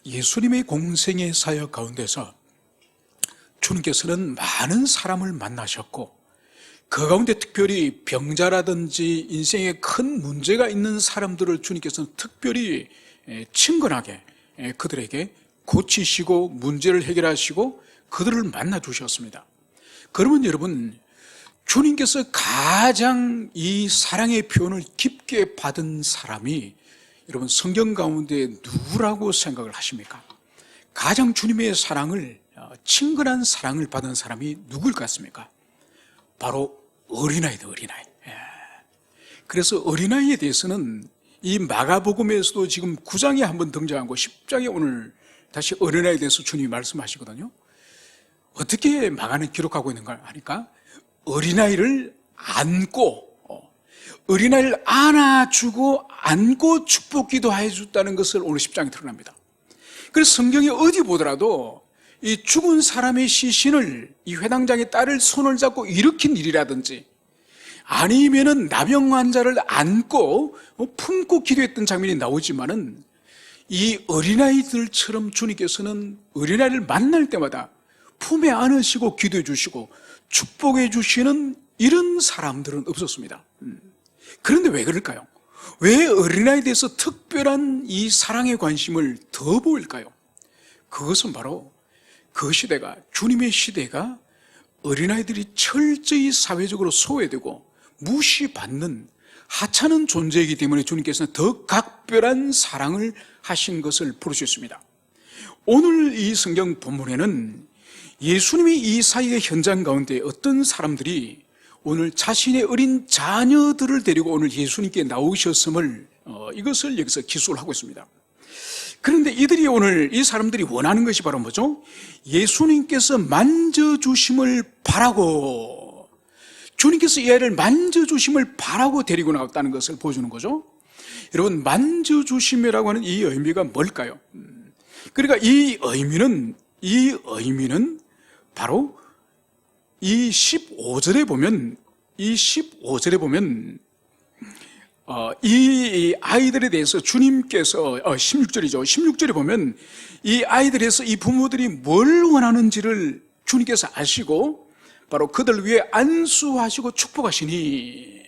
예수님의 공생의 사역 가운데서 주님께서는 많은 사람을 만나셨고, 그 가운데 특별히 병자라든지 인생에 큰 문제가 있는 사람들을 주님께서는 특별히 친근하게 그들에게 고치시고 문제를 해결하시고 그들을 만나 주셨습니다. 그러면 여러분, 주님께서 가장 이 사랑의 표현을 깊게 받은 사람이 여러분 성경 가운데 누구라고 생각을 하십니까? 가장 주님의 사랑을, 친근한 사랑을 받은 사람이 누구일 것 같습니까? 바로 어린아이들, 어린아이. 그래서 어린아이에 대해서는 이 마가복음에서도 지금 9장에 한번 등장하고 10장에 오늘 다시 어린아이에 대해서 주님이 말씀하시거든요. 어떻게 마가는 기록하고 있는가 하니까 어린아이를 안고, 어린아이를 안아주고 안고 축복 기도해 줬다는 것을 오늘 10장에 드러납니다. 그래서 성경에 어디 보더라도 이 죽은 사람의 시신을 이 회당장의 딸을 손을 잡고 일으킨 일이라든지 아니면은 나병 환자를 안고 품고 기도했던 장면이 나오지만은 이 어린아이들처럼 주님께서는 어린아이를 만날 때마다 품에 안으시고 기도해 주시고 축복해 주시는 이런 사람들은 없었습니다. 그런데 왜 그럴까요? 왜 어린아이에 대해서 특별한 이 사랑의 관심을 더 보일까요? 그것은 바로 그 시대가, 주님의 시대가 어린아이들이 철저히 사회적으로 소외되고 무시받는 하찮은 존재이기 때문에 주님께서는 더 각별한 사랑을 하신 것을 볼 수 있습니다. 오늘 이 성경 본문에는 예수님이 이 사역의 현장 가운데 어떤 사람들이 오늘 자신의 어린 자녀들을 데리고 오늘 예수님께 나오셨음을 이것을 여기서 기술을 하고 있습니다. 그런데 이들이 오늘 이 사람들이 원하는 것이 바로 뭐죠? 예수님께서 만져주심을 바라고, 주님께서 이 아이를 만져주심을 바라고 데리고 나왔다는 것을 보여주는 거죠. 여러분, 만져주심이라고 하는 이 의미가 뭘까요? 그러니까 이 의미는 바로 이 15절에 보면 이 아이들에 대해서 주님께서 16절이죠. 16절에 보면 이 아이들에서 이 부모들이 뭘 원하는지를 주님께서 아시고 바로 그들 위해 안수하시고 축복하시니,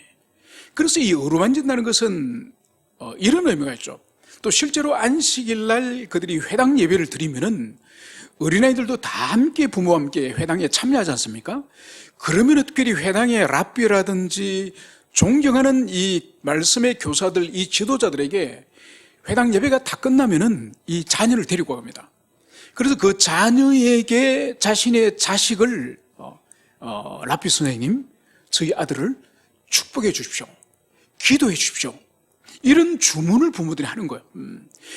그래서 이 어루만진다는 것은 이런 의미가 있죠. 또 실제로 안식일 날 그들이 회당 예배를 드리면은 어린아이들도 다 함께 부모와 함께 회당에 참여하지 않습니까? 그러면 특별히 회당의 랍비라든지 존경하는 이 말씀의 교사들, 이 지도자들에게 회당 예배가 다 끝나면은 이 자녀를 데리고 갑니다. 그래서 그 자녀에게 자신의 자식을 랍비 선생님, 저희 아들을 축복해 주십시오, 기도해 주십시오, 이런 주문을 부모들이 하는 거예요.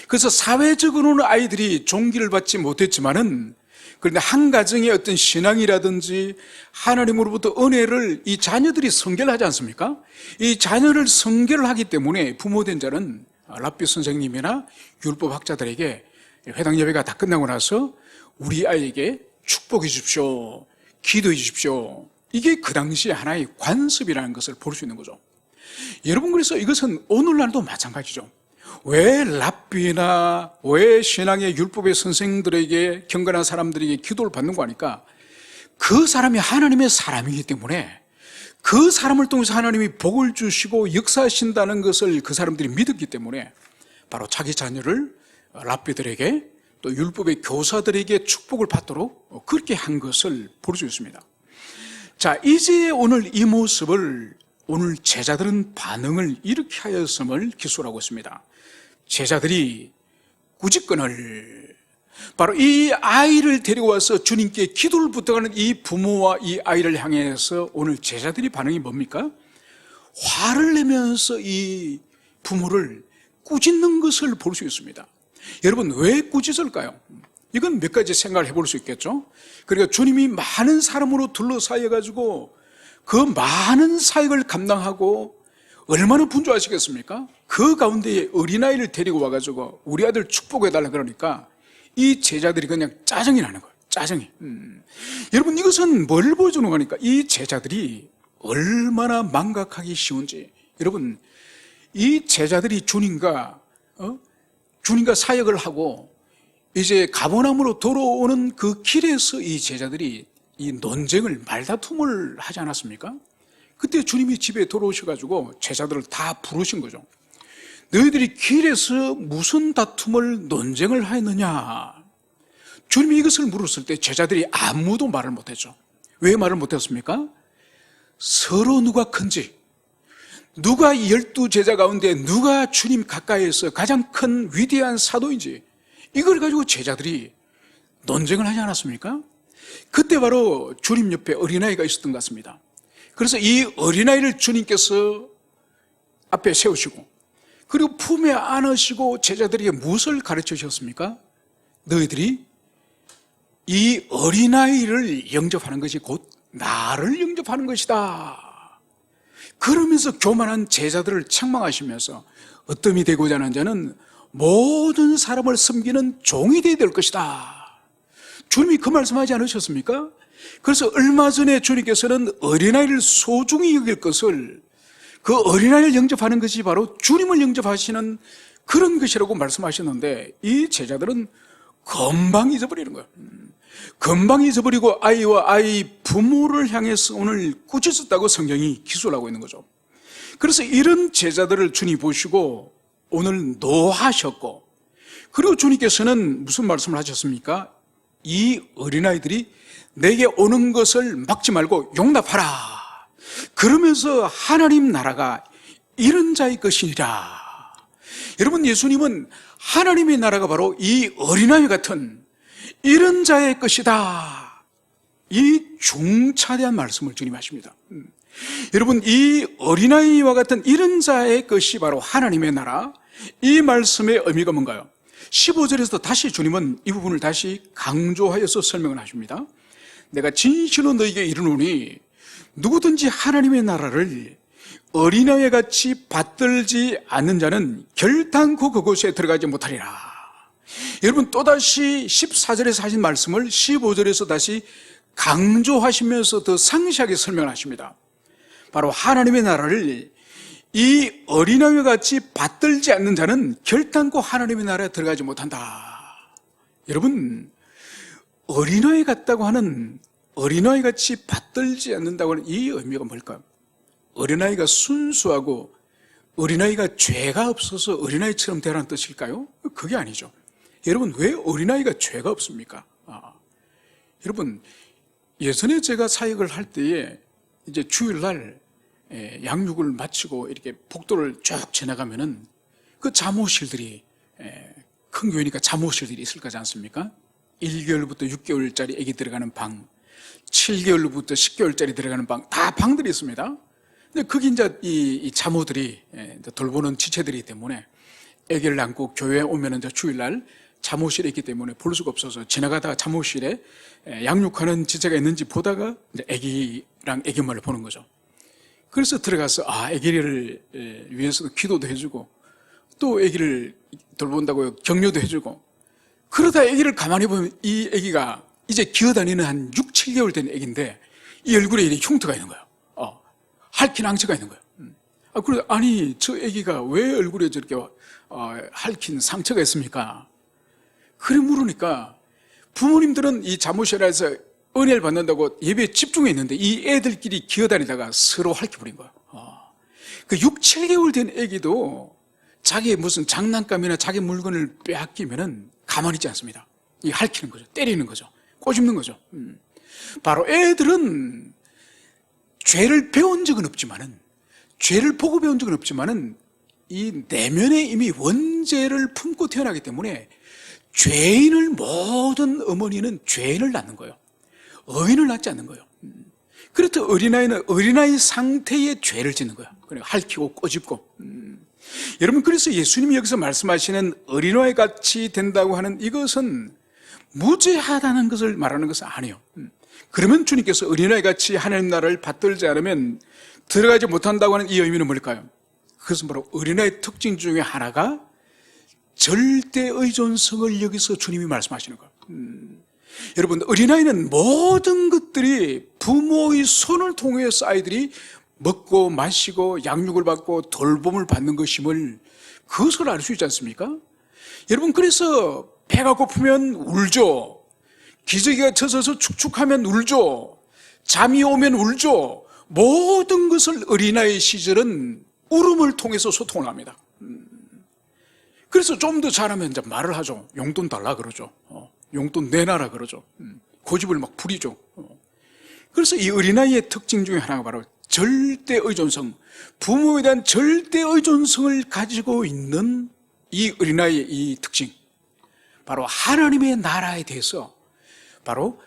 그래서 사회적으로는 아이들이 종기를 받지 못했지만은, 그런데 한 가정의 어떤 신앙이라든지 하나님으로부터 은혜를 이 자녀들이 성결 하지 않습니까? 이 자녀를 성결을 하기 때문에 부모된 자는 랍비 선생님이나 율법 학자들에게 회당 예배가 다 끝나고 나서 우리 아이에게 축복해 주십시오, 기도해 주십시오, 이게 그 당시에 하나의 관습이라는 것을 볼 수 있는 거죠. 여러분, 그래서 이것은 오늘날도 마찬가지죠. 왜 랍비나 왜 신앙의 율법의 선생들에게, 경건한 사람들에게 기도를 받는 거 하니까 그 사람이 하나님의 사람이기 때문에 그 사람을 통해서 하나님이 복을 주시고 역사하신다는 것을 그 사람들이 믿었기 때문에 바로 자기 자녀를 랍비들에게 또 율법의 교사들에게 축복을 받도록 그렇게 한 것을 볼 수 있습니다. 자, 이제 오늘 이 모습을 오늘 제자들은 반응을 이렇게 하였음을 기술하고 있습니다. 제자들이 꾸짖건을, 바로 이 아이를 데려와서 주님께 기도를 부탁하는 이 부모와 이 아이를 향해서 오늘 제자들이 반응이 뭡니까? 화를 내면서 이 부모를 꾸짖는 것을 볼 수 있습니다. 여러분, 왜 꾸짖을까요? 이건 몇 가지 생각을 해볼 수 있겠죠. 그러니까 주님이 많은 사람으로 둘러싸여가지고 그 많은 사역을 감당하고 얼마나 분주하시겠습니까? 그 가운데에 어린아이를 데리고 와가지고 우리 아들 축복해달라 그러니까 이 제자들이 그냥 짜증이 나는 거예요. 짜증이. 여러분, 이것은 뭘 보여주는 거니까 이 제자들이 얼마나 망각하기 쉬운지. 여러분, 이 제자들이 주님과 사역을 하고 이제 가버나움으로 돌아오는 그 길에서 이 제자들이 이 논쟁을, 말다툼을 하지 않았습니까? 그때 주님이 집에 돌아오셔가지고 제자들을 다 부르신 거죠. 너희들이 길에서 무슨 다툼을, 논쟁을 하였느냐? 주님이 이것을 물었을 때 제자들이 아무도 말을 못했죠. 왜 말을 못했습니까? 서로 누가 큰지, 누가 12제자 가운데 누가 주님 가까이에서 가장 큰 위대한 사도인지, 이걸 가지고 제자들이 논쟁을 하지 않았습니까? 그때 바로 주님 옆에 어린아이가 있었던 것 같습니다. 그래서 이 어린아이를 주님께서 앞에 세우시고, 그리고 품에 안으시고 제자들에게 무엇을 가르쳐 주셨습니까? 너희들이 이 어린아이를 영접하는 것이 곧 나를 영접하는 것이다. 그러면서 교만한 제자들을 책망하시면서 어뜸이 되고자 하는 자는 모든 사람을 섬기는 종이 되어야 될 것이다. 주님이 그 말씀하지 않으셨습니까? 그래서 얼마 전에 주님께서는 어린아이를 소중히 여길 것을, 그 어린아이를 영접하는 것이 바로 주님을 영접하시는 그런 것이라고 말씀하셨는데, 이 제자들은 금방 잊어버리는 거예요. 금방 잊어버리고 아이와 아이 부모를 향해서 오늘 꾸짖었다고 성경이 기술을 하고 있는 거죠. 그래서 이런 제자들을 주님이 보시고 오늘 노하셨고, 그리고 주님께서는 무슨 말씀을 하셨습니까? 이 어린아이들이 내게 오는 것을 막지 말고 용납하라. 그러면서 하나님 나라가 이런 자의 것이니라. 여러분, 예수님은 하나님의 나라가 바로 이 어린아이 같은 이런 자의 것이다. 이 중차대한 말씀을 주님 하십니다. 여러분, 이 어린아이와 같은 이런 자의 것이 바로 하나님의 나라, 이 말씀의 의미가 뭔가요? 15절에서 다시 주님은 이 부분을 다시 강조하여서 설명을 하십니다. 내가 진실로 너에게 이르노니 누구든지 하나님의 나라를 어린아이 같이 받들지 않는 자는 결단코 그곳에 들어가지 못하리라. 여러분, 또다시 14절에서 하신 말씀을 15절에서 다시 강조하시면서 더 상세하게 설명하십니다. 바로 하나님의 나라를 이 어린아이 같이 받들지 않는 자는 결단코 하나님의 나라에 들어가지 못한다. 여러분, 어린아이 같다고 하는, 어린아이 같이 받들지 않는다고 하는 이 의미가 뭘까요? 어린아이가 순수하고 어린아이가 죄가 없어서 어린아이처럼 되라는 뜻일까요? 그게 아니죠. 여러분, 왜 어린아이가 죄가 없습니까? 여러분, 예전에 제가 사역을 할 때에 이제 주일날 양육을 마치고 이렇게 복도를 쭉 지나가면은 그 잠옷실들이, 큰 교회니까 잠옷실들이 있을 거지 않습니까? 1개월부터 6개월짜리 아기 들어가는 방, 7개월부터 10개월짜리 들어가는 방, 다 방들이 있습니다. 근데 거기 이제 이 잠옷들이 돌보는 지체들이기 때문에 아기를 안고 교회에 오면은 이제 주일날 잠옷실에 있기 때문에 볼 수가 없어서 지나가다가 잠옷실에 양육하는 지체가 있는지 보다가 이제 아기랑 아기 엄마를 보는 거죠. 그래서 들어가서 아기를 위해서 기도도 해주고 또 아기를 돌본다고 격려도 해주고, 그러다 아기를 가만히 보면 이 아기가 이제 기어다니는 한 6, 7개월 된 아기인데 이 얼굴에 이렇게 흉터가 있는 거예요. 핥힌 상처가 있는 거예요. 그래서 아니, 저 아기가 왜 얼굴에 저렇게 핥힌 상처가 있습니까? 그래 물으니까 부모님들은 이 잠옷실에서 은혜를 받는다고 예배에 집중해 있는데 이 애들끼리 기어다니다가 서로 핥혀버린 거예요. 그 6, 7개월 된 애기도 자기의 무슨 장난감이나 자기 물건을 빼앗기면은 가만히 있지 않습니다. 이 핥히는 거죠. 때리는 거죠. 꼬집는 거죠. 바로 애들은 죄를 배운 적은 없지만은, 죄를 보고 배운 적은 없지만은 이 내면에 이미 원죄를 품고 태어나기 때문에 죄인을, 모든 어머니는 죄인을 낳는 거예요. 의인을 낳지 않는 거예요. 그렇다 어린아이는 어린아이 상태의 죄를 짓는 거예요. 그러니까 핥히고 꼬집고. 여러분, 그래서 예수님이 여기서 말씀하시는 어린아이 같이 된다고 하는 이것은 무죄하다는 것을 말하는 것은 아니에요. 그러면 주님께서 어린아이 같이 하나님 나라를 받들지 않으면 들어가지 못한다고 하는 이 의미는 뭘까요? 그것은 바로 어린아이의 특징 중에 하나가 절대 의존성을 여기서 주님이 말씀하시는 거예요. 여러분, 어린아이는 모든 것들이 부모의 손을 통해서 아이들이 먹고 마시고 양육을 받고 돌봄을 받는 것임을, 그것을 알 수 있지 않습니까? 여러분, 그래서 배가 고프면 울죠. 기저귀가 젖어서 축축하면 울죠. 잠이 오면 울죠. 모든 것을 어린아이 시절은 울음을 통해서 소통을 합니다. 그래서 좀 더 잘하면 이제 말을 하죠. 용돈 달라 그러죠. 용돈 내놔라 그러죠. 고집을 막 부리죠. 그래서 이 어린아이의 특징 중에 하나가 바로 절대 의존성, 부모에 대한 절대 의존성을 가지고 있는 이 어린아이의 이 특징, 바로 하나님의 나라에 대해서, 바로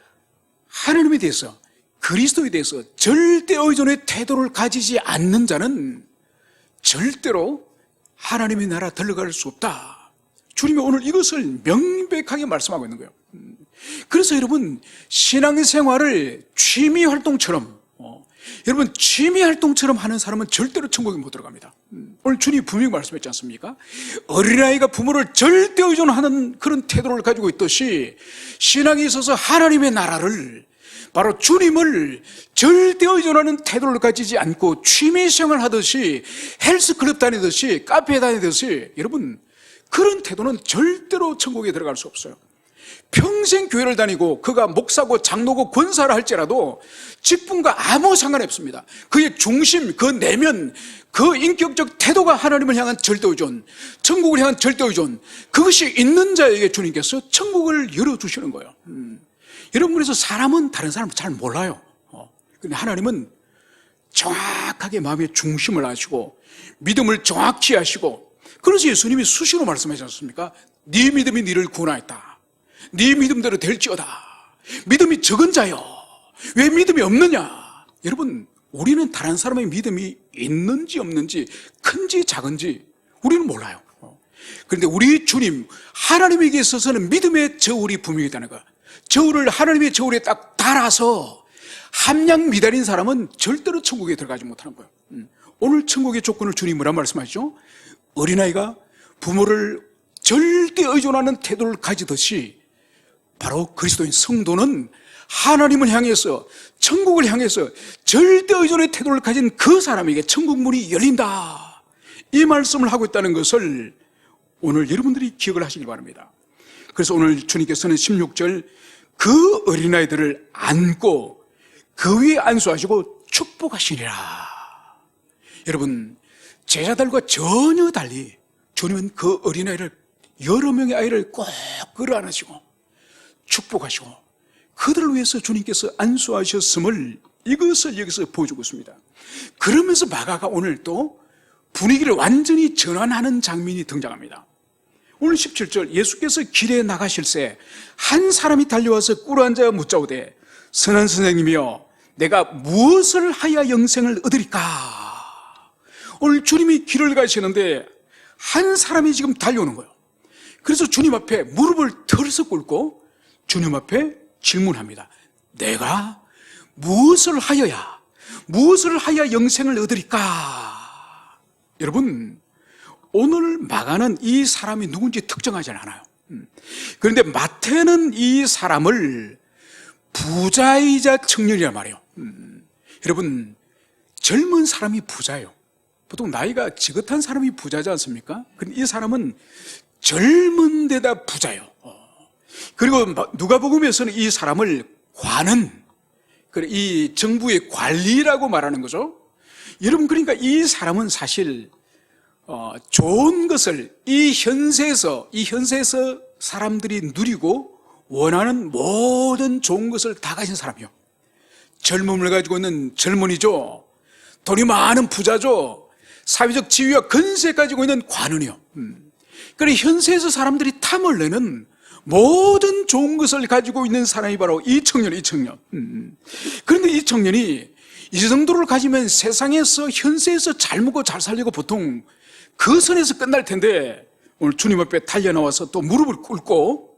하나님에 대해서, 그리스도에 대해서 절대 의존의 태도를 가지지 않는 자는 절대로 하나님의 나라 들어갈 수 없다. 주님이 오늘 이것을 명백하게 말씀하고 있는 거예요. 그래서 여러분, 신앙생활을 취미활동처럼, 여러분 취미활동처럼 하는 사람은 절대로 천국에 못 들어갑니다. 오늘 주님이 분명히 말씀했지 않습니까? 어린아이가 부모를 절대 의존하는 그런 태도를 가지고 있듯이 신앙에 있어서 하나님의 나라를, 바로 주님을 절대 의존하는 태도를 가지지 않고 취미생활 하듯이, 헬스클럽 다니듯이, 카페에 다니듯이, 여러분 그런 태도는 절대로 천국에 들어갈 수 없어요. 평생 교회를 다니고 그가 목사고 장로고 권사를 할지라도 직분과 아무 상관이 없습니다. 그의 중심, 그 내면, 그 인격적 태도가 하나님을 향한 절대의존, 천국을 향한 절대의존, 그것이 있는 자에게 주님께서 천국을 열어주시는 거예요. 여러분, 그래서 사람은 다른 사람을 잘 몰라요. 근데 하나님은 정확하게 마음의 중심을 아시고 믿음을 정확히 하시고, 그래서 예수님이 수시로 말씀하지 않습니까? 네 믿음이 너를 구원하였다. 네 믿음대로 될지어다. 믿음이 적은 자여, 왜 믿음이 없느냐? 여러분, 우리는 다른 사람의 믿음이 있는지 없는지, 큰지 작은지 우리는 몰라요. 그런데 우리 주님, 하나님에게 있어서는 믿음의 저울이 분명히 있다는 거. 저울을 하나님의 저울에 딱 달아서 함량 미달인 사람은 절대로 천국에 들어가지 못하는 거예요. 오늘 천국의 조건을 주님이 뭐라 말씀하시죠? 어린아이가 부모를 절대 의존하는 태도를 가지듯이 바로 그리스도인 성도는 하나님을 향해서, 천국을 향해서 절대 의존의 태도를 가진 그 사람에게 천국 문이 열린다, 이 말씀을 하고 있다는 것을 오늘 여러분들이 기억을 하시길 바랍니다. 그래서 오늘 주님께서는 16절, 그 어린아이들을 안고 그 위에 안수하시고 축복하시니라. 여러분, 제자들과 전혀 달리 주님은 그 어린아이를, 여러 명의 아이를 꼭 끌어안으시고 축복하시고 그들을 위해서 주님께서 안수하셨음을, 이것을 여기서 보여주고 있습니다. 그러면서 마가가 오늘 또 분위기를 완전히 전환하는 장면이 등장합니다. 오늘 17절, 예수께서 길에 나가실새 한 사람이 달려와서 꿇어앉아 묻자오되 선한 선생님이여 내가 무엇을 하여 영생을 얻으리까? 오늘 주님이 길을 가시는데 한 사람이 지금 달려오는 거예요. 그래서 주님 앞에 무릎을 털썩 꿇고 주님 앞에 질문합니다. 내가 무엇을 하여야, 무엇을 하여 영생을 얻으리까? 여러분, 오늘 마가는 이 사람이 누군지 특정하지 않아요. 그런데 마태는 이 사람을 부자이자 청년이란 말이에요. 여러분, 젊은 사람이 부자예요. 보통 나이가 지긋한 사람이 부자지 않습니까? 근데 이 사람은 젊은 데다 부자예요. 그리고 누가복음에서는 이 사람을 관은, 이 정부의 관리라고 말하는 거죠. 여러분, 그러니까 이 사람은 사실 좋은 것을 이 현세에서 사람들이 누리고 원하는 모든 좋은 것을 다 가진 사람이요. 젊음을 가지고 있는 젊은이죠. 돈이 많은 부자죠. 사회적 지위와 건세 가지고 있는 관원이요. 그래, 현세에서 사람들이 탐을 내는 모든 좋은 것을 가지고 있는 사람이 바로 이 청년. 그런데 이 청년이 이 정도를 가지면 세상에서, 현세에서 잘 먹고 잘 살려고 보통 그 선에서 끝날 텐데, 오늘 주님 앞에 달려나와서 또 무릎을 꿇고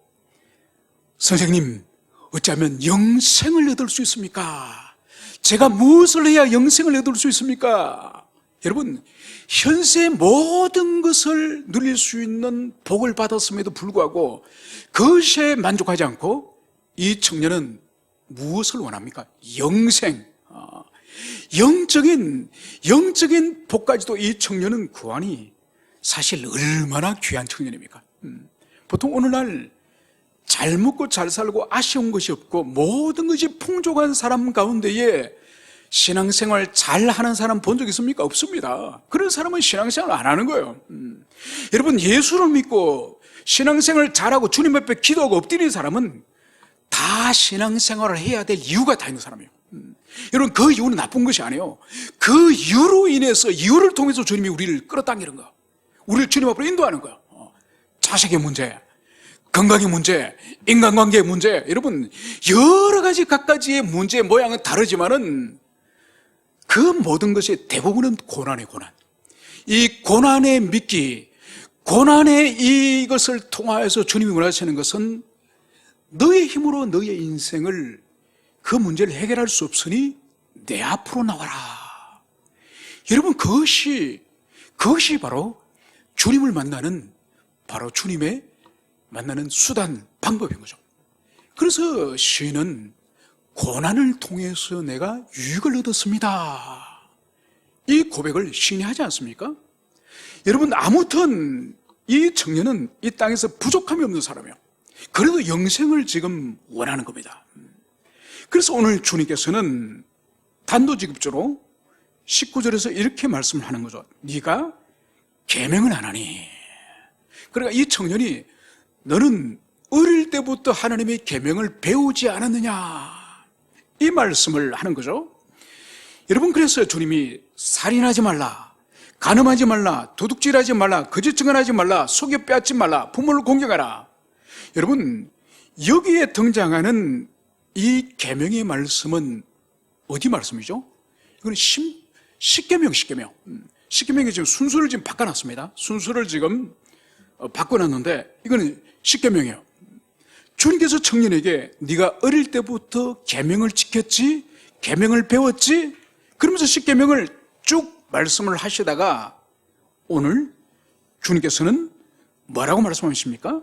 선생님, 어쩌면 영생을 얻을 수 있습니까? 제가 무엇을 해야 영생을 얻을 수 있습니까? 여러분, 현세의 모든 것을 누릴 수 있는 복을 받았음에도 불구하고 그것에 만족하지 않고 이 청년은 무엇을 원합니까? 영생, 영적인 복까지도 이 청년은 구하니 사실 얼마나 귀한 청년입니까? 보통 오늘날 잘 먹고 잘 살고 아쉬운 것이 없고 모든 것이 풍족한 사람 가운데에 신앙생활 잘하는 사람 본 적 있습니까? 없습니다. 그런 사람은 신앙생활 안 하는 거예요. 여러분, 예수를 믿고 신앙생활 잘하고 주님 앞에 기도하고 엎드리는 사람은 다 신앙생활을 해야 될 이유가 다 있는 사람이에요. 여러분, 그 이유는 나쁜 것이 아니에요. 그 이유로 인해서, 이유를 통해서 주님이 우리를 끌어당기는 거예요. 우리를 주님 앞으로 인도하는 거예요. 자식의 문제, 건강의 문제, 인간관계의 문제, 여러분 여러 가지 각가지의 문제의 모양은 다르지만은 그 모든 것이 대부분은 고난의 고난. 이 고난의 미끼, 고난의 이것을 통하여서 주님이 원하시는 것은 너의 힘으로 너의 인생을, 그 문제를 해결할 수 없으니 내 앞으로 나와라. 여러분, 그것이 바로 주님을 만나는, 바로 주님의 만나는 수단, 방법인 거죠. 그래서 시인은 고난을 통해서 내가 유익을 얻었습니다, 이 고백을 시인이 하지 않습니까? 여러분, 아무튼 이 청년은 이 땅에서 부족함이 없는 사람이에요. 그래도 영생을 지금 원하는 겁니다. 그래서 오늘 주님께서는 단도직입적으로 19절에서 이렇게 말씀을 하는 거죠. 네가 계명은 안 하니. 그러니까 이 청년이 너는 어릴 때부터 하나님의 계명을 배우지 않았느냐, 이 말씀을 하는 거죠. 여러분, 그래서 주님이 살인하지 말라, 간음하지 말라, 도둑질하지 말라, 거짓 증언하지 말라, 속여 빼앗지 말라, 부모를 공경하라. 여러분, 여기에 등장하는 이 계명의 말씀은 어디 말씀이죠? 이건 십계명. 십계명이 지금 순서를 지금 바꿔놨습니다. 순서를 지금 바꿔놨는데 이거는 십계명이에요. 주님께서 청년에게 네가 어릴 때부터 계명을 지켰지, 계명을 배웠지, 그러면서 십계명을 쭉 말씀을 하시다가 오늘 주님께서는 뭐라고 말씀하십니까?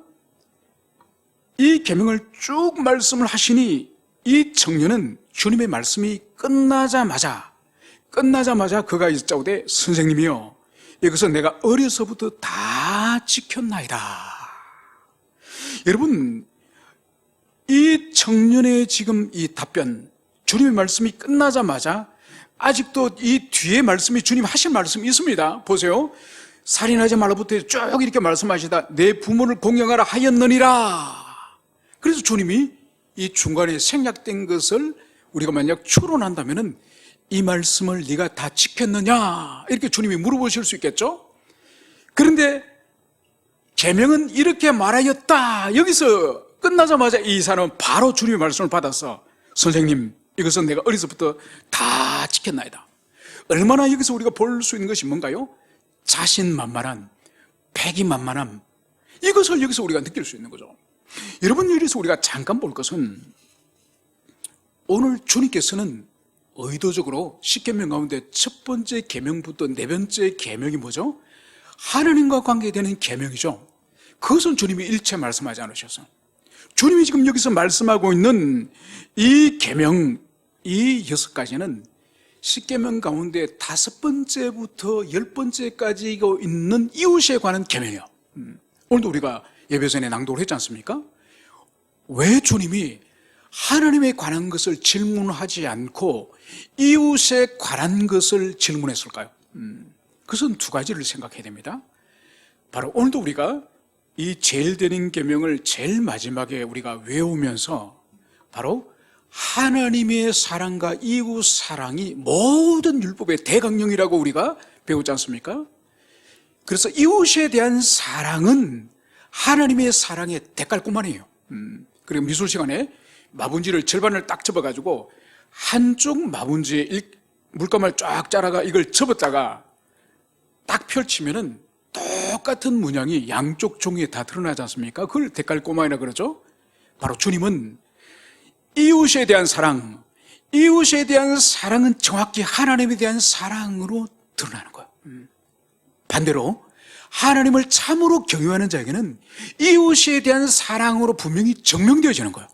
이 계명을 쭉 말씀을 하시니 이 청년은 주님의 말씀이 끝나자마자 그가 여짜오되 선생님이요, 이것은 내가 어려서부터 다 지켰나이다. 여러분, 이 청년의 지금 이 답변, 주님의 말씀이 끝나자마자 아직도 이 뒤에 말씀이, 주님 하신 말씀이 있습니다. 보세요. 살인하지 말라부터 쭉 이렇게 말씀하시다 내 부모를 공경하라 하였느니라. 그래서 주님이 이 중간에 생략된 것을 우리가 만약 추론한다면은 이 말씀을 네가 다 지켰느냐, 이렇게 주님이 물어보실 수 있겠죠. 그런데 계명은 이렇게 말하였다, 여기서 끝나자마자 이 사람은 바로 주님의 말씀을 받아서 선생님, 이것은 내가 어려서부터 다 지켰나이다. 얼마나 여기서 우리가 볼 수 있는 것이 뭔가요? 자신만만한, 패기만만함, 이것을 여기서 우리가 느낄 수 있는 거죠. 여러분, 여기서 우리가 잠깐 볼 것은 오늘 주님께서는 의도적으로 십계명 가운데 첫 번째 계명부터 네 번째 계명이 뭐죠? 하나님과 관계되는 계명이죠. 그것은 주님이 일체 말씀하지 않으셔서, 주님이 지금 여기서 말씀하고 있는 이 계명, 이 6가지는 십계명 가운데 5번째부터 10번째까지 있는 이웃에 관한 계명이에요. 오늘도 우리가 예배 전에 낭독을 했지 않습니까? 왜 주님이 하나님에 관한 것을 질문하지 않고 이웃에 관한 것을 질문했을까요? 그것은 두 가지를 생각해야 됩니다. 바로 오늘도 우리가 이 제일 드린 계명을 제일 마지막에 우리가 외우면서 바로 하나님의 사랑과 이웃 사랑이 모든 율법의 대강령이라고 우리가 배우지 않습니까? 그래서 이웃에 대한 사랑은 하나님의 사랑의 대깔뿐만이에요. 그리고 미술 시간에 마분지를 절반을 딱 접어가지고 한쪽 마분지에 물감을 쫙 짜라가 이걸 접었다가 딱 펼치면은 똑같은 문양이 양쪽 종이에 다 드러나지 않습니까? 그걸 대깔꼬마이라 그러죠. 바로 주님은 이웃에 대한 사랑, 이웃에 대한 사랑은 정확히 하나님에 대한 사랑으로 드러나는 거예요. 반대로 하나님을 참으로 경외하는 자에게는 이웃에 대한 사랑으로 분명히 증명되어지는 거예요.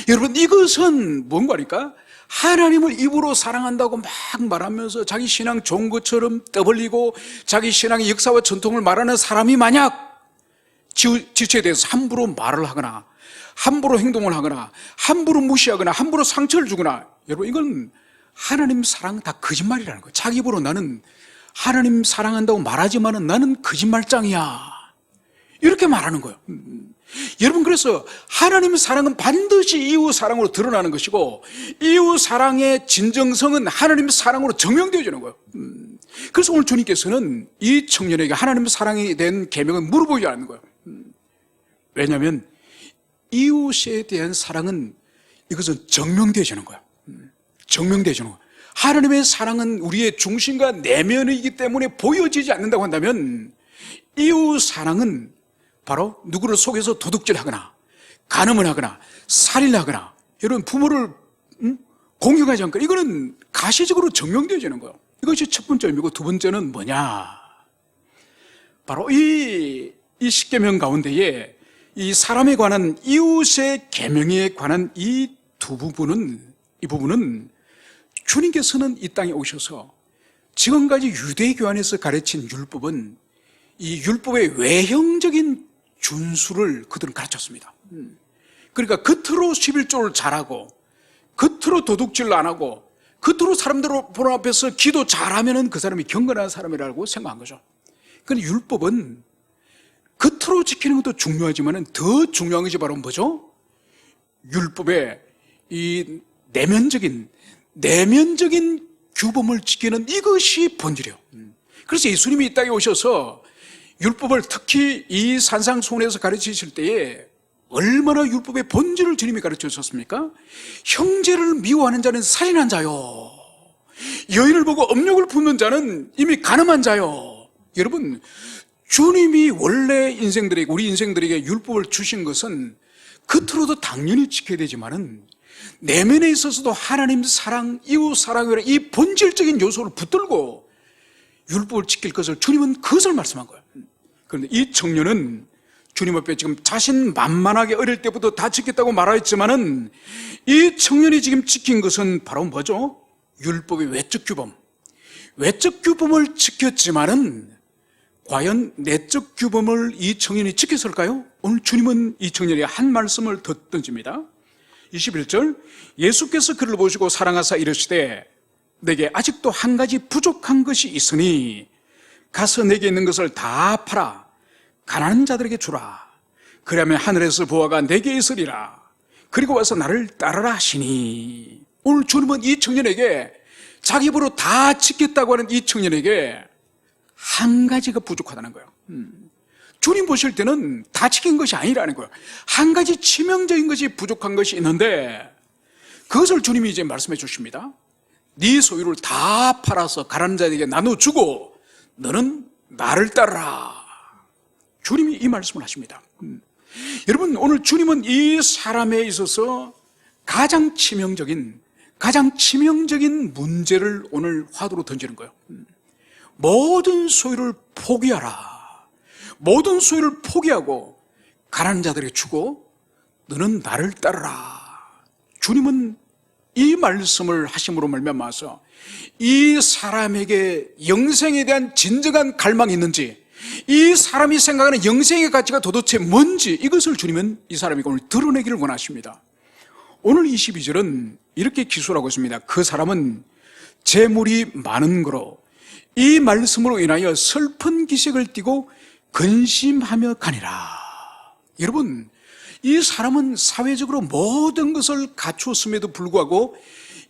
여러분, 이것은 뭔가니까 하나님을 입으로 사랑한다고 막 말하면서 자기 신앙 좋은 것처럼 떠벌리고 자기 신앙의 역사와 전통을 말하는 사람이 만약 지체에 대해서 함부로 말을 하거나 함부로 행동을 하거나 함부로 무시하거나 함부로 상처를 주거나, 여러분 이건 하나님 사랑 다 거짓말이라는 거예요. 자기 입으로 나는 하나님 사랑한다고 말하지만은 나는 거짓말장이야, 이렇게 말하는 거예요. 여러분, 그래서 하나님 사랑은 반드시 이웃 사랑으로 드러나는 것이고, 이웃 사랑의 진정성은 하나님 사랑으로 증명되어지는 거예요. 그래서 오늘 주님께서는 이 청년에게 하나님 사랑에 대한 계명을 물어보지 않는 거예요. 왜냐하면 이웃에 대한 사랑은 이것은 증명되어지는 거예요. 증명되어지는 거예요. 하나님의 사랑은 우리의 중심과 내면이기 때문에 보여지지 않는다고 한다면, 이웃 사랑은 바로 누구를 속여서 도둑질하거나 간음을 하거나 살인을 하거나, 여러분 부모를 공경하지 않거나, 이거는 가시적으로 증명되어지는 거예요. 이것이 첫 번째 의미고, 두 번째는 뭐냐, 바로 이 십계명 가운데에 이 사람에 관한, 이웃의 계명에 관한 이 부분은 주님께서는 이 땅에 오셔서 지금까지 유대교 안에서 가르친 율법은 이 율법의 외형적인 준수를 그들은 가르쳤습니다. 그러니까 겉으로 11조를 잘하고, 겉으로 도둑질 안 하고, 겉으로 사람들 보는 앞에서 기도 잘하면 그 사람이 경건한 사람이라고 생각한 거죠. 그런데 율법은 겉으로 지키는 것도 중요하지만 더 중요한 것이 바로 뭐죠? 율법의 이 내면적인 규범을 지키는, 이것이 본질이에요. 그래서 예수님이 이 땅에 오셔서 율법을 특히 이 산상수훈에서 가르치실 때에 얼마나 율법의 본질을 주님이 가르쳐 주셨습니까? 형제를 미워하는 자는 살인한 자요, 여인을 보고 음욕을 품는 자는 이미 간음한 자요. 여러분, 주님이 원래 우리 인생들에게 율법을 주신 것은 겉으로도 당연히 지켜야 되지만은 내면에 있어서도 하나님 사랑, 이웃 사랑이라는 이 본질적인 요소를 붙들고 율법을 지킬 것을 주님은 그것을 말씀한 거예요. 그런데 이 청년은 주님 앞에 지금 자신만만하게 어릴 때부터 다 지켰다고 말하였지만은, 이 청년이 지금 지킨 것은 바로 뭐죠? 율법의 외적 규범을 지켰지만은 과연 내적 규범을 이 청년이 지켰을까요? 오늘 주님은 이 청년에게 한 말씀을 더 던집니다. 21절, 예수께서 그를 보시고 사랑하사 이르시되 내게 아직도 한 가지 부족한 것이 있으니 가서 내게 있는 것을 다 팔아 가난한 자들에게 주라. 그러면 하늘에서 보화가 내게 있으리라. 그리고 와서 나를 따르라 하시니, 오늘 주님은 이 청년에게, 자기 입으로 다 지켰다고 하는 이 청년에게 한 가지가 부족하다는 거예요. 주님 보실 때는 다 지킨 것이 아니라는 거예요. 한 가지 치명적인 것이 부족한 것이 있는데, 그것을 주님이 이제 말씀해 주십니다. 네 소유를 다 팔아서 가난한 자에게 나눠주고 너는 나를 따르라. 주님이 이 말씀을 하십니다. 여러분, 오늘 주님은 이 사람에 있어서 가장 치명적인 문제를 오늘 화두로 던지는 거예요. 모든 소유를 포기하라. 모든 소유를 포기하고 가난한 자들에게 주고 너는 나를 따르라. 주님은 이 말씀을 하심으로 말미암아서 이 사람에게 영생에 대한 진정한 갈망이 있는지, 이 사람이 생각하는 영생의 가치가 도대체 뭔지, 이것을 주님은 이 사람에게 오늘 드러내기를 원하십니다. 오늘 22절은 이렇게 기술하고 있습니다. 그 사람은 재물이 많은 거로 이 말씀으로 인하여 슬픈 기색을 띠고 근심하며 가니라. 여러분, 이 사람은 사회적으로 모든 것을 갖추었음에도 불구하고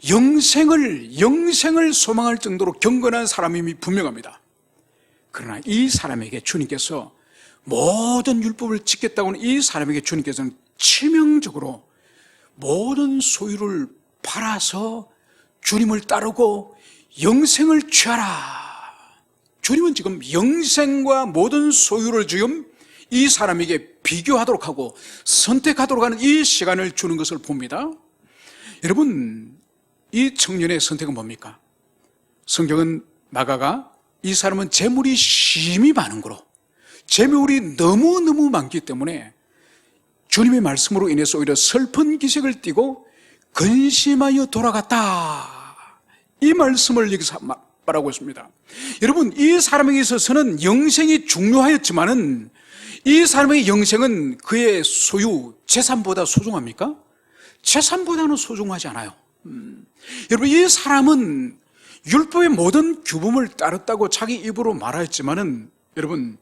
영생을 소망할 정도로 경건한 사람임이 분명합니다. 그러나 이 사람에게 주님께서 모든 율법을 지켰다고 하는 이 사람에게 주님께서는 치명적으로 모든 소유를 팔아서 주님을 따르고 영생을 취하라. 주님은 지금 영생과 모든 소유를 지금 이 사람에게 비교하도록 하고 선택하도록 하는 이 시간을 주는 것을 봅니다. 여러분, 이 청년의 선택은 뭡니까? 성경은 마가가 이 사람은 재물이 심히 많은 거로, 재물이 너무너무 많기 때문에 주님의 말씀으로 인해서 오히려 슬픈 기색을 띠고 근심하여 돌아갔다, 이 말씀을 여기서 말하고 있습니다. 여러분, 이 사람에게 있어서는 영생이 중요하였지만은 이 사람의 영생은 그의 소유, 재산보다 소중합니까? 재산보다는 소중하지 않아요. 여러분, 이 사람은 율법의 모든 규범을 따랐다고 자기 입으로 말하였지만은, 여러분,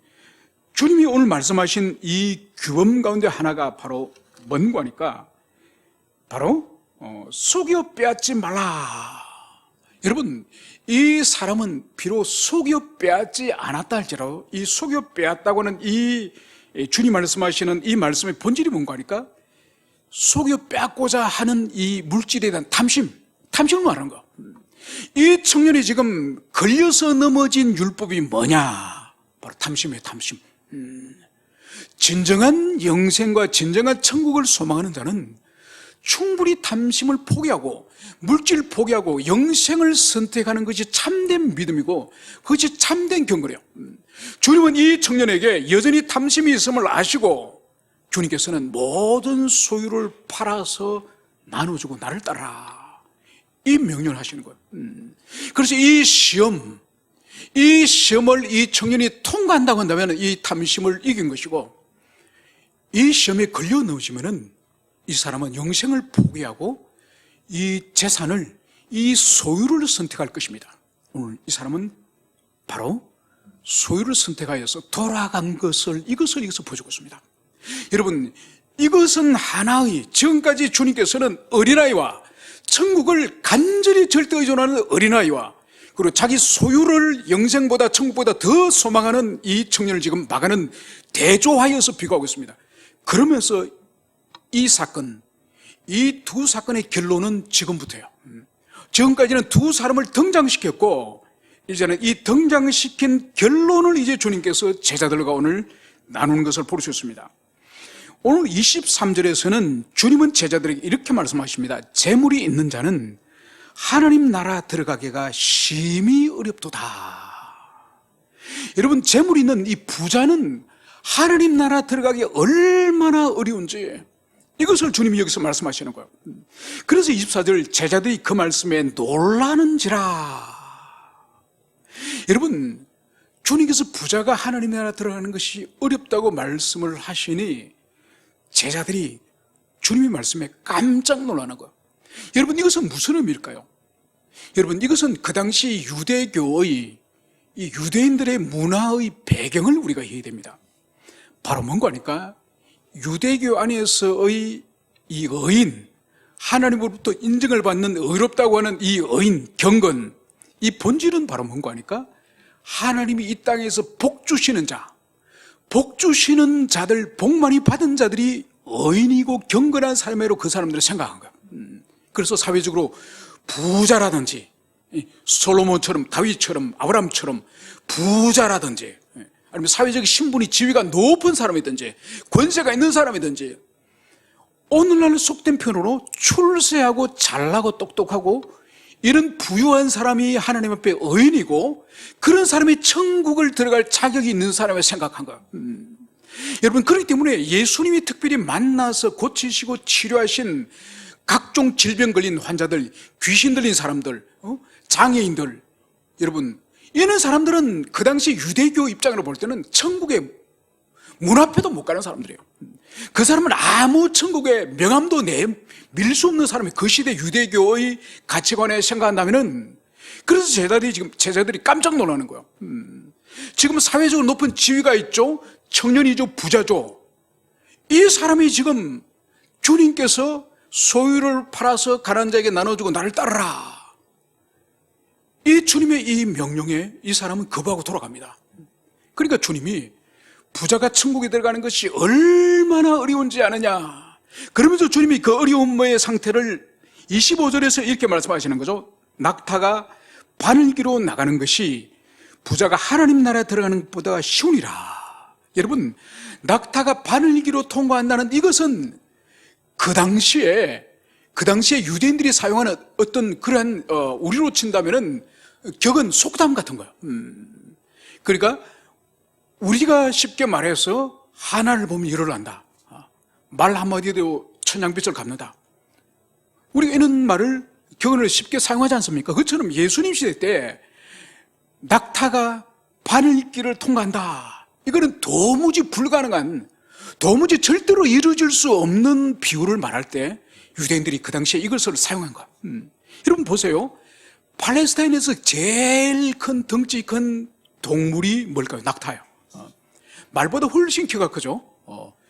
주님이 오늘 말씀하신 이 규범 가운데 하나가 바로 뭔가 하니까 바로 속여 빼앗지 말라. 여러분, 이 사람은 비록 속여 빼앗지 않았다 할지라도 이 속여 빼앗다고 하는 이 주님 말씀하시는 이 말씀의 본질이 뭔가 하니까 속여 빼앗고자 하는 이 물질에 대한 탐심을 말하는 거. 이 청년이 지금 걸려서 넘어진 율법이 뭐냐? 바로 탐심이에요, 탐심. 진정한 영생과 진정한 천국을 소망하는 자는 충분히 탐심을 포기하고 물질 포기하고 영생을 선택하는 것이 참된 믿음이고 그것이 참된 경건이에요. 주님은 이 청년에게 여전히 탐심이 있음을 아시고 주님께서는 모든 소유를 팔아서 나눠주고 나를 따라 이 명령을 하시는 거예요. 그래서 이 시험을 이 청년이 통과한다고 한다면 이 탐심을 이긴 것이고, 이 시험에 걸려 넣으시면은 이 사람은 영생을 포기하고 이 재산을, 이 소유를 선택할 것입니다. 오늘 이 사람은 바로 소유를 선택하여서 돌아간 것을 이것을 보여주고 있습니다. 여러분, 이것은 하나의, 지금까지 주님께서는 어린아이와 천국을 간절히 절대 의존하는 어린아이와 그리고 자기 소유를 영생보다 천국보다 더 소망하는 이 청년을 지금 막아는 대조하여서 비교하고 있습니다. 그러면서 이 사건, 이 두 사건의 결론은 지금부터예요. 지금까지는 두 사람을 등장시켰고 이제는 이 등장시킨 결론을 이제 주님께서 제자들과 오늘 나누는 것을 볼 수 있습니다. 오늘 23절에서는 주님은 제자들에게 이렇게 말씀하십니다. 재물이 있는 자는 하나님 나라 들어가기가 심히 어렵도다. 여러분, 재물이 있는 이 부자는 하나님 나라 들어가기 얼마나 어려운지 이것을 주님이 여기서 말씀하시는 거예요. 그래서 24절 제자들이 그 말씀에 놀라는지라. 여러분, 주님께서 부자가 하나님 나라 들어가는 것이 어렵다고 말씀을 하시니 제자들이 주님의 말씀에 깜짝 놀라는 거예요. 여러분, 이것은 무슨 의미일까요? 여러분, 이것은 그 당시 유대교의 이 유대인들의 문화의 배경을 우리가 이해해야 됩니다. 바로 뭔가 하니까 유대교 안에서의 이 의인, 하나님으로부터 인정을 받는 의롭다고 하는 이 의인, 경건, 이 본질은 바로 뭔가 하니까 하나님이 이 땅에서 복 주시는 자, 복 주시는 자들, 복 많이 받은 자들이 의인이고 경건한 삶으로 그 사람들을 생각한 거예요. 그래서 사회적으로 부자라든지 솔로몬처럼, 다윗처럼, 아브라함처럼 부자라든지 아니면 사회적 신분이 지위가 높은 사람이든지 권세가 있는 사람이든지 오늘날 속된 표현으로 출세하고 잘나고 똑똑하고 이런 부유한 사람이 하나님 앞에 의인이고 그런 사람이 천국을 들어갈 자격이 있는 사람을 생각한 거예요. 여러분, 그렇기 때문에 예수님이 특별히 만나서 고치시고 치료하신 각종 질병 걸린 환자들, 귀신 들린 사람들, 장애인들, 여러분, 이런 사람들은 그 당시 유대교 입장으로 볼 때는 천국의 문 앞에도 못 가는 사람들이에요. 그 사람은 아무 천국의 명함도 밀 수 없는 사람이 그 시대 유대교의 가치관에 생각한다면은, 그래서 제자들이 깜짝 놀라는 거예요. 지금 사회적으로 높은 지위가 있죠. 청년이죠. 부자죠. 이 사람이 지금 주님께서 소유를 팔아서 가난한 자에게 나눠주고 나를 따르라, 이 주님의 이 명령에 이 사람은 거부하고 돌아갑니다. 그러니까 주님이 부자가 천국에 들어가는 것이 얼마나 어려운지 아느냐, 그러면서 주님이 그 어려움의 상태를 25절에서 이렇게 말씀하시는 거죠. 낙타가 바늘기로 나가는 것이 부자가 하나님 나라에 들어가는 것보다 쉬우니라. 여러분, 낙타가 바늘기로 통과한다는 이것은 그 당시에 유대인들이 사용하는 어떤 그러한 우리로 친다면은 격은 속담 같은 거예요. 그러니까 우리가 쉽게 말해서 하나를 보면 열을 안다, 말 한마디도 천냥빚을 갚는다, 우리가 이런 말을 격언을 쉽게 사용하지 않습니까? 그것처럼 예수님 시대 때 낙타가 바늘길을 통과한다, 이거는 도무지 불가능한, 도무지 절대로 이루어질 수 없는 비유를 말할 때 유대인들이 그 당시에 이것을 사용한 거야. 여러분 보세요. 팔레스타인에서 제일 큰 덩치 큰 동물이 뭘까요? 낙타예요. 말보다 훨씬 키가 크죠.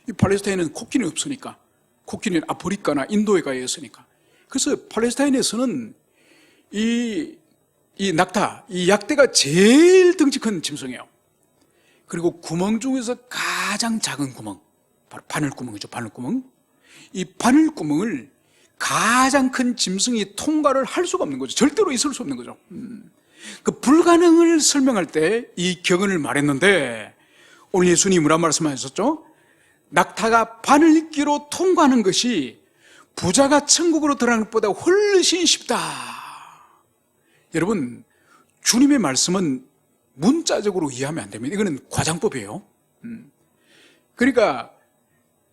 이 팔레스타인은 코끼리 없으니까. 코끼리는 아프리카나 인도에 가 있으니까. 그래서 팔레스타인에서는 이 낙타, 이 약대가 제일 덩치 큰 짐승이에요. 그리고 구멍 중에서 가장 작은 구멍, 바로 바늘구멍이죠. 바늘구멍. 이 바늘구멍을 가장 큰 짐승이 통과를 할 수가 없는 거죠. 절대로 있을 수 없는 거죠. 그 불가능을 설명할 때 이 격언을 말했는데, 오늘 예수님이 뭐란 말씀하셨죠? 낙타가 바늘기로 통과하는 것이 부자가 천국으로 들어가는 것보다 훨씬 쉽다. 여러분, 주님의 말씀은 문자적으로 이해하면 안 됩니다. 이거는 과장법이에요. 그러니까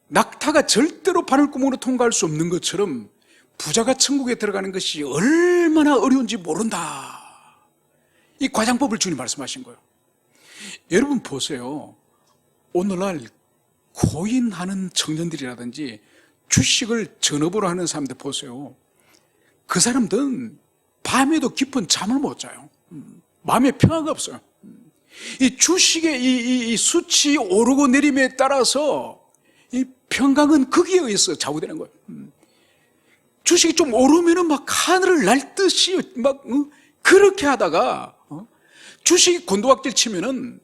낙타가 절대로 바늘구멍으로 통과할 수 없는 것처럼 부자가 천국에 들어가는 것이 얼마나 어려운지 모른다. 이 과장법을 주님 말씀하신 거예요. 여러분 보세요. 오늘날 고인하는 청년들이라든지 주식을 전업으로 하는 사람들 보세요. 그 사람들은 밤에도 깊은 잠을 못 자요. 마음에 평화가 없어요. 이 주식의 이 수치 오르고 내림에 따라서 이 평강은 거기에 의해서 좌우되는 거예요. 주식이 좀 오르면은 막 하늘을 날듯이 막 그렇게 하다가 주식이 곤두박질 치면은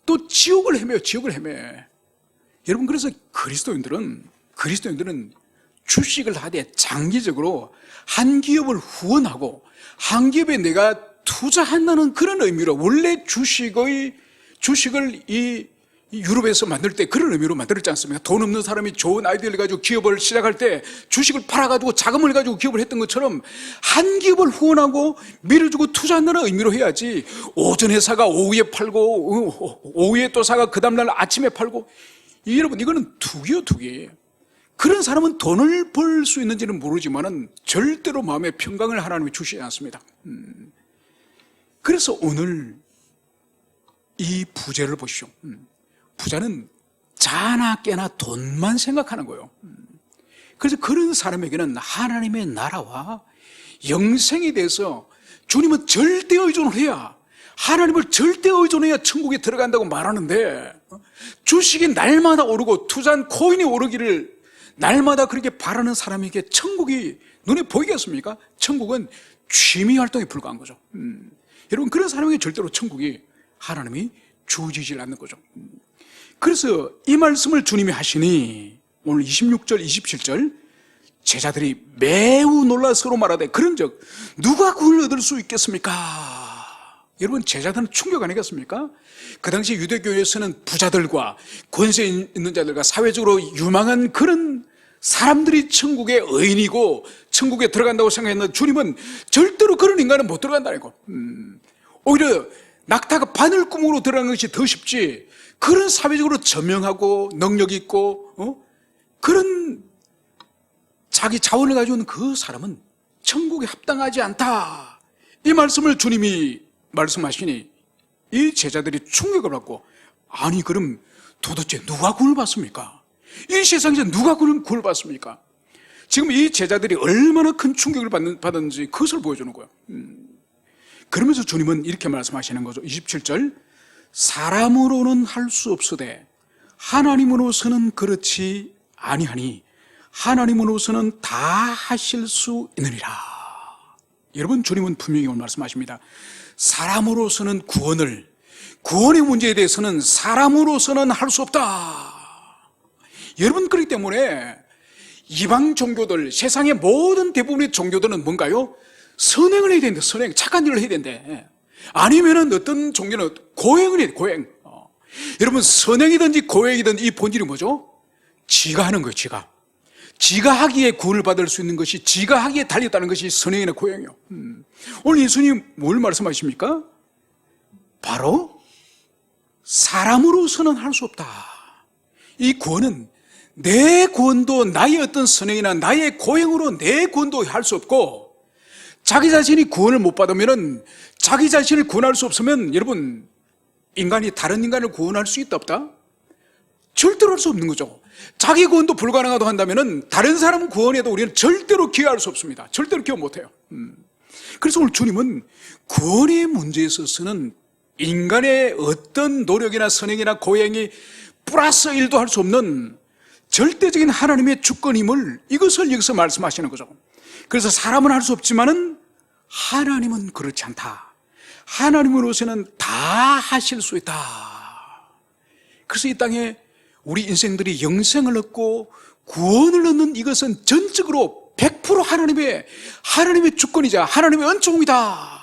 또 지옥을 헤매요. 지옥을 헤매. 여러분, 그래서 그리스도인들은 주식을 하되 장기적으로 한 기업을 후원하고 한 기업에 내가 투자한다는 그런 의미로, 원래 주식을 이 유럽에서 만들 때 그런 의미로 만들었지 않습니까? 돈 없는 사람이 좋은 아이디어를 가지고 기업을 시작할 때 주식을 팔아가지고 자금을 가지고 기업을 했던 것처럼 한 기업을 후원하고 밀어주고 투자한다는 의미로 해야지, 오전에 사가 오후에 팔고 오후에 또 사가 그 다음날 아침에 팔고, 여러분 이거는 투기예요, 투기. 그런 사람은 돈을 벌 수 있는지는 모르지만은 절대로 마음의 평강을 하나님이 주시지 않습니다. 그래서 오늘 이 부자를 보시오. 부자는 자나 깨나 돈만 생각하는 거예요. 그래서 그런 사람에게는 하나님의 나라와 영생에 대해서 주님은 절대 의존을 해야, 하나님을 절대 의존해야 천국에 들어간다고 말하는데, 주식이 날마다 오르고 투자한 코인이 오르기를 날마다 그렇게 바라는 사람에게 천국이 눈에 보이겠습니까? 천국은 취미 활동에 불과한 거죠. 여러분, 그런 사람에게 절대로 천국이 하나님이 주어지질 않는 거죠. 그래서 이 말씀을 주님이 하시니 오늘 26절, 27절 제자들이 매우 놀라 서로 말하되 그런즉 누가 구원을 얻을 수 있겠습니까? 여러분, 제자들은 충격 아니겠습니까? 그 당시 유대교회에서는 부자들과 권세 있는 자들과 사회적으로 유망한 그런 사람들이 천국의 의인이고 천국에 들어간다고 생각했는데, 주님은 절대로 그런 인간은 못 들어간다는 거. 오히려 낙타가 바늘구멍으로 들어가는 것이 더 쉽지, 그런 사회적으로 저명하고 능력 있고 그런 자기 자원을 가지고 있는 그 사람은 천국에 합당하지 않다. 이 말씀을 주님이 말씀하시니 이 제자들이 충격을 받고, 아니 그럼 도대체 누가 구원을 받습니까? 이 세상에서 누가 구원을 받습니까? 지금 이 제자들이 얼마나 큰 충격을 받았는지 그것을 보여주는 거예요. 그러면서 주님은 이렇게 말씀하시는 거죠. 27절, 사람으로는 할 수 없으되 하나님으로서는 그렇지 아니하니 하나님으로서는 다 하실 수 있느니라. 여러분, 주님은 분명히 오늘 말씀하십니다. 사람으로서는 구원의 문제에 대해서는 사람으로서는 할 수 없다. 여러분, 그렇기 때문에 이방 종교들, 세상의 모든 대부분의 종교들은 뭔가요? 선행을 해야 되는데, 선행, 착한 일을 해야 되는데, 아니면은 어떤 종교는 고행을 해야 돼, 고행. 여러분, 선행이든지 고행이든지 이 본질이 뭐죠? 지가 하는 거예요, 지가. 지가 하기에 구원을 받을 수 있는 것이, 지가 하기에 달렸다는 것이 선행이나 고행이에요. 오늘 예수님 뭘 말씀하십니까? 바로 사람으로서는 할 수 없다. 이 구원은 내 구원도 나의 어떤 선행이나 나의 고행으로 내 구원도 할 수 없고, 자기 자신이 구원을 못 받으면, 자기 자신을 구원할 수 없으면 여러분 인간이 다른 인간을 구원할 수 있다 없다? 절대로 할 수 없는 거죠. 자기 구원도 불가능하다고 한다면 다른 사람 구원에도 우리는 절대로 기여할 수 없습니다. 절대로 기여 못해요. 그래서 오늘 주님은 구원의 문제에 있어서는 인간의 어떤 노력이나 선행이나 고행이 플러스 1도 할 수 없는 절대적인 하나님의 주권임을 이것을 여기서 말씀하시는 거죠. 그래서 사람은 할 수 없지만은 하나님은 그렇지 않다. 하나님으로서는 다 하실 수 있다. 그래서 이 땅에 우리 인생들이 영생을 얻고 구원을 얻는 이것은 전적으로 100% 하나님의 주권이자 하나님의 은총이다.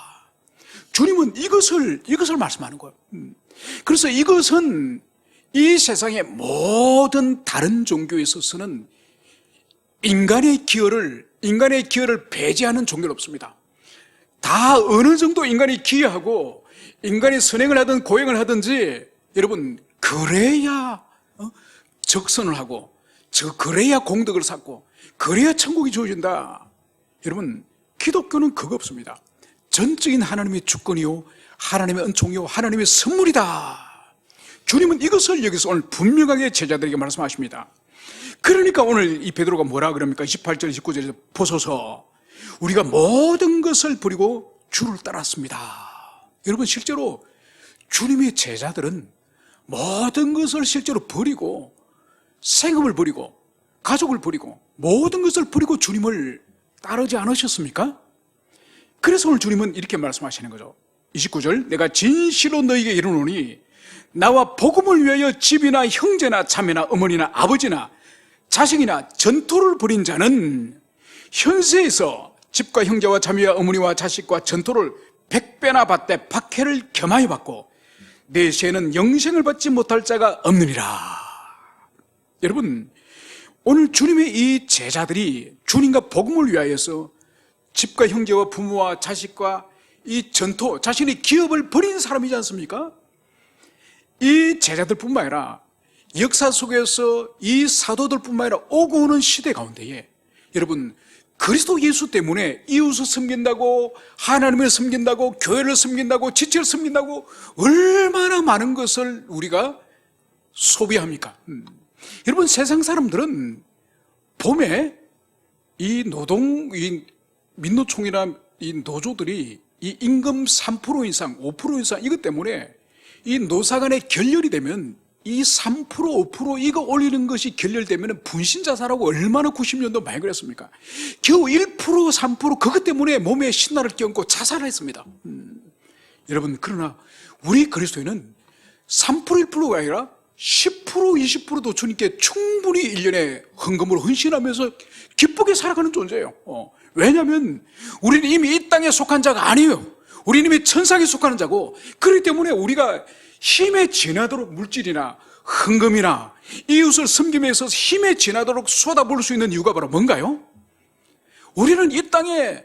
주님은 이것을 말씀하는 거예요. 그래서 이것은 이 세상의 모든 다른 종교에 있어서는 인간의 기여를 배제하는 종교는 없습니다. 다 어느 정도 인간이 기여하고 인간이 선행을 하든 고행을 하든지 여러분 그래야 적선을 하고 그래야 공덕을 쌓고 그래야 천국이 주어진다. 여러분 기독교는 그거 없습니다. 전적인 하나님의 주권이요 하나님의 은총이요 하나님의 선물이다. 주님은 이것을 여기서 오늘 분명하게 제자들에게 말씀하십니다. 그러니까 오늘 이 베드로가 뭐라 그럽니까? 28절 29절에서 보소서 우리가 모든 것을 버리고 주를 따랐습니다. 여러분 실제로 주님의 제자들은 모든 것을 실제로 버리고 생업을 버리고 가족을 버리고 모든 것을 버리고 주님을 따르지 않으셨습니까? 그래서 오늘 주님은 이렇게 말씀하시는 거죠. 29절 내가 진실로 너희에게 이르노니 나와 복음을 위하여 집이나 형제나 자매나 어머니나 아버지나 자식이나 전토를 벌인 자는 현세에서 집과 형제와 자매와 어머니와 자식과 전토를 100배나 받되 박해를 겸하여 받고 내세에는 영생을 받지 못할 자가 없느니라. 여러분 오늘 주님의 이 제자들이 주님과 복음을 위하여서 집과 형제와 부모와 자식과 이 전토 자신의 기업을 버린 사람이지 않습니까? 이 제자들뿐만 아니라 역사 속에서 이 사도들뿐만 아니라 오고 오는 시대 가운데에 여러분 그리스도 예수 때문에 이웃을 섬긴다고 하나님을 섬긴다고 교회를 섬긴다고 지체를 섬긴다고 얼마나 많은 것을 우리가 소비합니까? 여러분 세상 사람들은 봄에 이 민노총이나 이 노조들이 이 임금 3% 이상 5% 이상 이것 때문에 이 노사 간에 결렬이 되면 이 3% 5% 이거 올리는 것이 결렬되면 분신자살하고 얼마나 90년도 많이 그랬습니까? 겨우 1% 3% 그것 때문에 몸에 신나를 끼얹고 자살을 했습니다. 여러분 그러나 우리 그리스도인은 3% 1%가 아니라 10% 20%도 주님께 충분히 1년에 헌금으로 헌신하면서 기쁘게 살아가는 존재예요. 왜냐하면 우리는 이미 이 땅에 속한 자가 아니에요. 우리는 이미 천상에 속하는 자고 그렇기 때문에 우리가 힘에 지나도록 물질이나 헌금이나 이웃을 섬김에 있어서 힘에 지나도록 쏟아부을 수 있는 이유가 바로 뭔가요? 우리는 이 땅에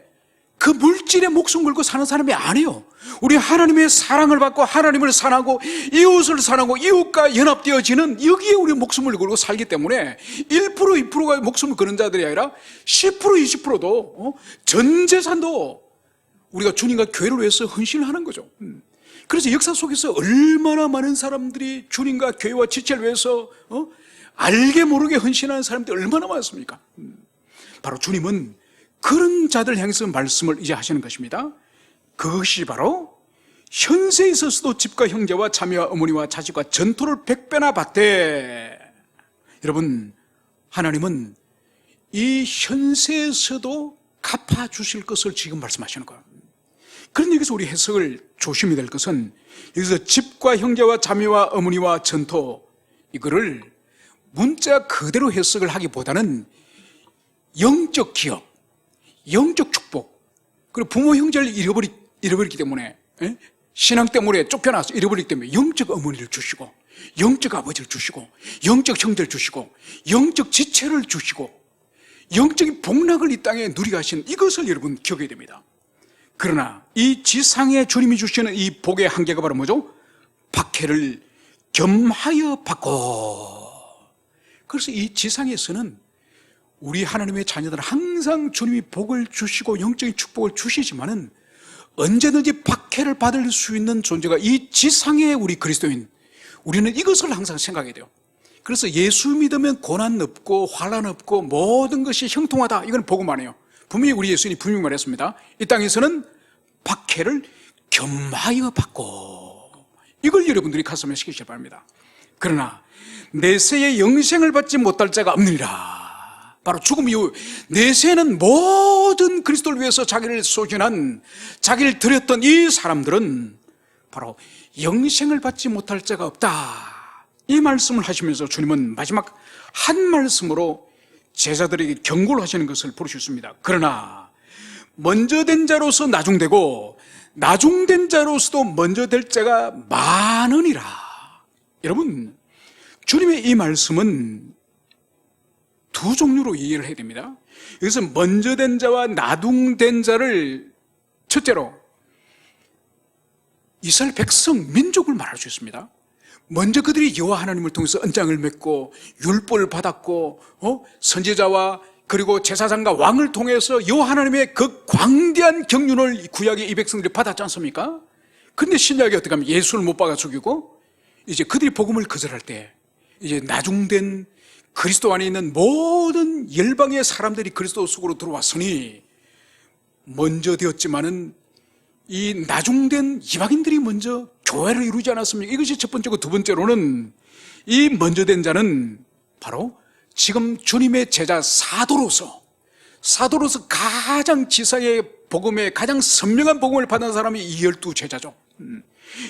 그 물질에 목숨 걸고 사는 사람이 아니에요. 우리 하나님의 사랑을 받고 하나님을 사랑하고 이웃을 사랑하고 이웃과 연합되어지는 여기에 우리 목숨을 걸고 살기 때문에 1% 2%가 목숨을 거는 자들이 아니라 10% 20%도 전 재산도 우리가 주님과 교회를 위해서 헌신을 하는 거죠. 그래서 역사 속에서 얼마나 많은 사람들이 주님과 교회와 지체를 위해서 알게 모르게 헌신하는 사람들이 얼마나 많습니까? 바로 주님은 그런 자들 향해서 말씀을 이제 하시는 것입니다. 그것이 바로 현세에 있어서도 집과 형제와 자매와 어머니와 자식과 전토를 100배나 받되 여러분 하나님은 이 현세에서도 갚아주실 것을 지금 말씀하시는 거예요. 그런데 여기서 우리 해석을 조심해야 될 것은 여기서 집과 형제와 자매와 어머니와 전토 이거를 문자 그대로 해석을 하기보다는 영적 기업, 영적 축복 그리고 부모 형제를 잃어버리기 때문에 신앙 때문에 쫓겨나서 잃어버리기 때문에 영적 어머니를 주시고 영적 아버지를 주시고 영적 형제를 주시고 영적 지체를 주시고 영적인 복락을 이 땅에 누리게 하신 이것을 여러분 기억해야 됩니다. 그러나 이 지상에 주님이 주시는 이 복의 한계가 바로 뭐죠? 박해를 겸하여 받고. 그래서 이 지상에서는 우리 하나님의 자녀들은 항상 주님이 복을 주시고 영적인 축복을 주시지만은 언제든지 박해 박해를 받을 수 있는 존재가 이 지상의 우리 그리스도인, 우리는 이것을 항상 생각해야 돼요. 그래서 예수 믿으면 고난 없고 환난 없고 모든 것이 형통하다, 이건 복음 아니에요. 분명히 우리 예수님이 분명히 말했습니다. 이 땅에서는 박해를 겸하여 받고, 이걸 여러분들이 가슴에 새기시기 바랍니다. 그러나 내세의 영생을 받지 못할 자가 없느니라. 바로 죽음 이후 내세는 모든 그리스도를 위해서 자기를 소진한, 자기를 드렸던 이 사람들은 바로 영생을 받지 못할 자가 없다, 이 말씀을 하시면서 주님은 마지막 한 말씀으로 제자들에게 경고를 하시는 것을 볼 수 있습니다. 그러나 먼저 된 자로서 나중되고 나중된 자로서도 먼저 될 자가 많으니라. 여러분, 주님의 이 말씀은 두 종류로 이해를 해야 됩니다. 여기서 먼저 된 자와 나중된 자를 첫째로 이스라엘 백성, 민족을 말할 수 있습니다. 먼저 그들이 여호와 하나님을 통해서 언장을 맺고 율법을 받았고 선지자와 그리고 제사장과 왕을 통해서 여호와 하나님의 그 광대한 경륜을 구약의 이 백성들이 받았지 않습니까? 그런데 신약이 어떻게 하면 예수를 못 박아 죽이고 이제 그들이 복음을 거절할 때 이제 나중된 그리스도 안에 있는 모든 열방의 사람들이 그리스도 속으로 들어왔으니 먼저 되었지만은 이 나중된 이방인들이 먼저 교회를 이루지 않았습니까? 이것이 첫 번째고, 두 번째로는 이 먼저 된 자는 바로 지금 주님의 제자 사도로서 가장 지상의 복음에 가장 선명한 복음을 받은 사람이 이 12 제자죠.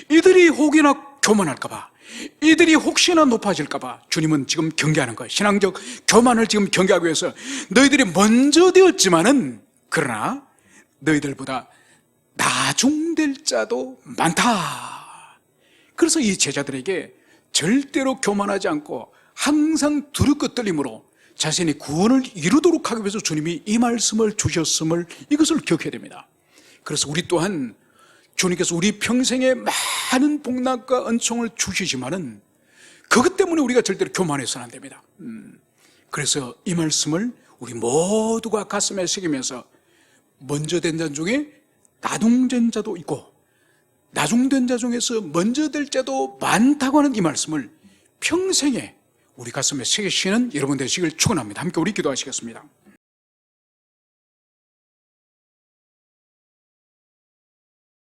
이들이 혹이나 교만할까봐, 이들이 혹시나 높아질까봐 주님은 지금 경계하는 거예요. 신앙적 교만을 지금 경계하기 위해서 너희들이 먼저 되었지만은 그러나 너희들보다 나중될 자도 많다. 그래서 이 제자들에게 절대로 교만하지 않고 항상 두렵고 떨림으로 자신의 구원을 이루도록 하기 위해서 주님이 이 말씀을 주셨음을, 이것을 기억해야 됩니다. 그래서 우리 또한 주님께서 우리 평생에 많은 복락과 은총을 주시지만은 그것 때문에 우리가 절대로 교만해서는 안 됩니다. 그래서 이 말씀을 우리 모두가 가슴에 새기면서 먼저 된 자 중에 나중된 자도 있고 나중된 자 중에서 먼저 될 자도 많다고 하는 이 말씀을 평생에 우리 가슴에 새기시는 여러분 되시길 축원합니다. 함께 우리 기도하시겠습니다.